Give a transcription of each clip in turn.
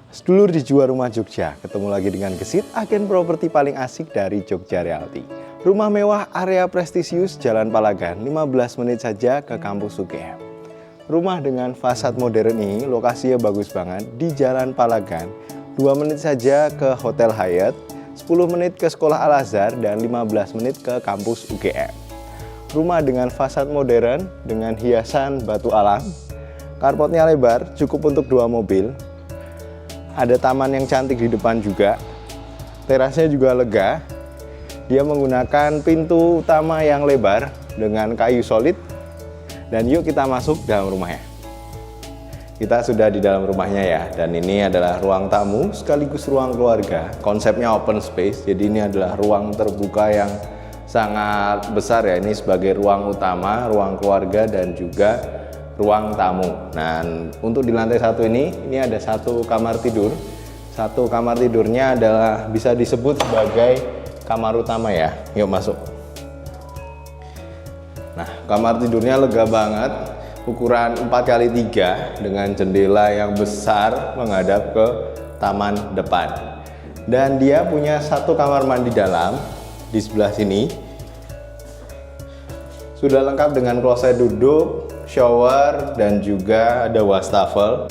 Sedulur dijual rumah Jogja, ketemu lagi dengan Gesit, agen properti paling asik dari Jogja Realty. Rumah mewah area prestisius Jalan Palagan, 15 menit saja ke kampus UGM. Rumah dengan fasad modern ini lokasinya bagus banget di Jalan Palagan, 2 menit saja ke Hotel Hyatt, 10 menit ke Sekolah Al-Azhar, dan 15 menit ke kampus UGM. Rumah dengan fasad modern dengan hiasan batu alam, carportnya lebar, cukup untuk 2 mobil. Ada taman yang cantik di depan juga, terasnya juga lega. Dia menggunakan pintu utama yang lebar dengan kayu solid. Dan yuk kita masuk dalam rumahnya. Kita sudah di dalam rumahnya ya, dan ini adalah ruang tamu sekaligus ruang keluarga. Konsepnya open space, jadi ini adalah ruang terbuka yang sangat besar ya. Ini sebagai ruang utama, ruang keluarga, dan juga ruang tamu. Nah, untuk di lantai 1 ini ada 1 kamar tidur. 1 kamar tidurnya adalah bisa disebut sebagai kamar utama ya. Yuk masuk. Nah, kamar tidurnya lega banget, ukuran 4x3 dengan jendela yang besar menghadap ke taman depan. Dan dia punya 1 kamar mandi dalam di sebelah sini. Sudah lengkap dengan kloset duduk, shower, dan juga ada wastafel.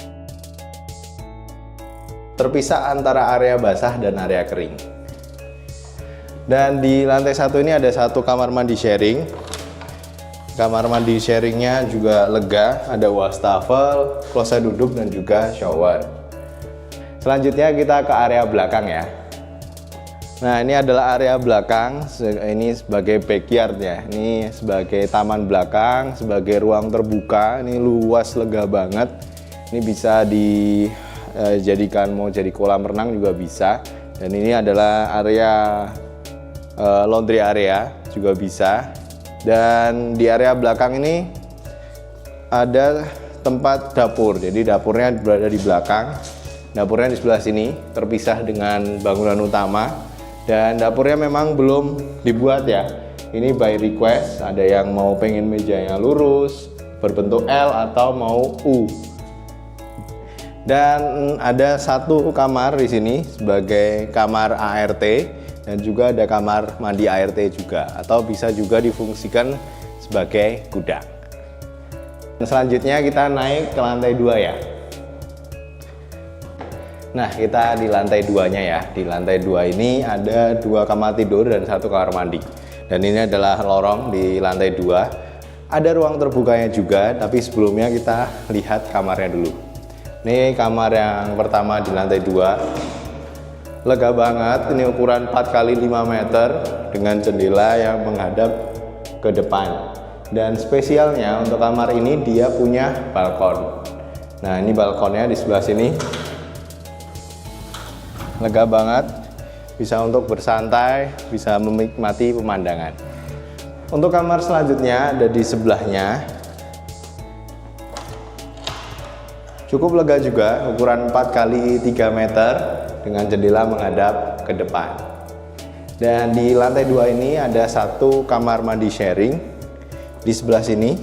Terpisah antara area basah dan area kering. Dan di lantai 1 ini ada 1 kamar mandi sharing. Kamar mandi sharingnya juga lega, ada wastafel, kloset duduk, dan juga shower. Selanjutnya kita ke area belakang ya. Nah, ini adalah area belakang, ini sebagai backyard ya. Ini sebagai taman belakang, sebagai ruang terbuka. Ini luas, lega banget. Ini bisa dijadikan mau jadi kolam renang juga bisa. Dan ini adalah area laundry area juga bisa. Dan di area belakang ini ada tempat dapur. Jadi dapurnya berada di belakang. Dapurnya di sebelah sini, terpisah dengan bangunan utama. Dan dapurnya memang belum dibuat ya. Ini by request, ada yang mau pengen mejanya lurus, berbentuk L atau mau U. Dan ada 1 kamar di sini sebagai kamar ART, dan juga ada kamar mandi ART juga, atau bisa juga difungsikan sebagai gudang. Dan selanjutnya kita naik ke lantai 2 ya. Nah, kita di lantai 2-nya ya. Di lantai 2 ini ada 2 kamar tidur dan 1 kamar mandi. Dan ini adalah lorong di lantai 2. Ada ruang terbukanya juga, tapi sebelumnya kita lihat kamarnya dulu. Ini kamar yang pertama di lantai 2. Lega banget, ini ukuran 4x5 meter dengan jendela yang menghadap ke depan. Dan spesialnya untuk kamar ini dia punya balkon. Nah, ini balkonnya di sebelah sini. Lega banget, bisa untuk bersantai, bisa menikmati pemandangan. Untuk kamar selanjutnya ada di sebelahnya. Cukup lega juga, ukuran 4x3 meter dengan jendela menghadap ke depan. Dan di lantai 2 ini ada 1 kamar mandi sharing di sebelah sini.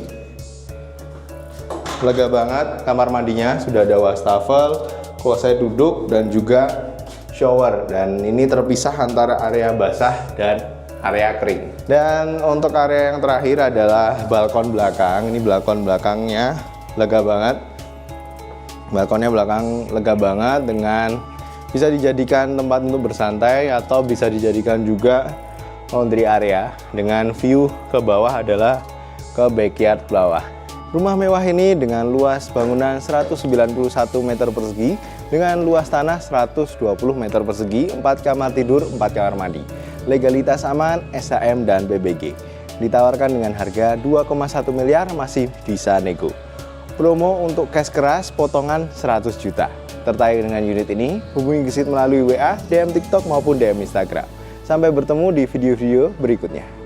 Lega banget, kamar mandinya sudah ada wastafel, kloset duduk, dan juga shower. Dan ini terpisah antara area basah dan area kering. Dan untuk area yang terakhir adalah balkon belakang. Ini balkon belakangnya lega banget. Balkonnya belakang lega banget, dengan bisa dijadikan tempat untuk bersantai atau bisa dijadikan juga laundry area. Dengan view ke bawah adalah ke backyard bawah. Rumah mewah ini dengan luas bangunan 191 meter persegi, dengan luas tanah 120 meter persegi, 4 kamar tidur, 4 kamar mandi. Legalitas aman, SHM dan BBG. Ditawarkan dengan harga 2,1 miliar, masih bisa nego. Promo untuk cash keras, potongan 100 juta. Tertarik dengan unit ini? Hubungi Gesit melalui WA, DM TikTok maupun DM Instagram. Sampai bertemu di video-video berikutnya.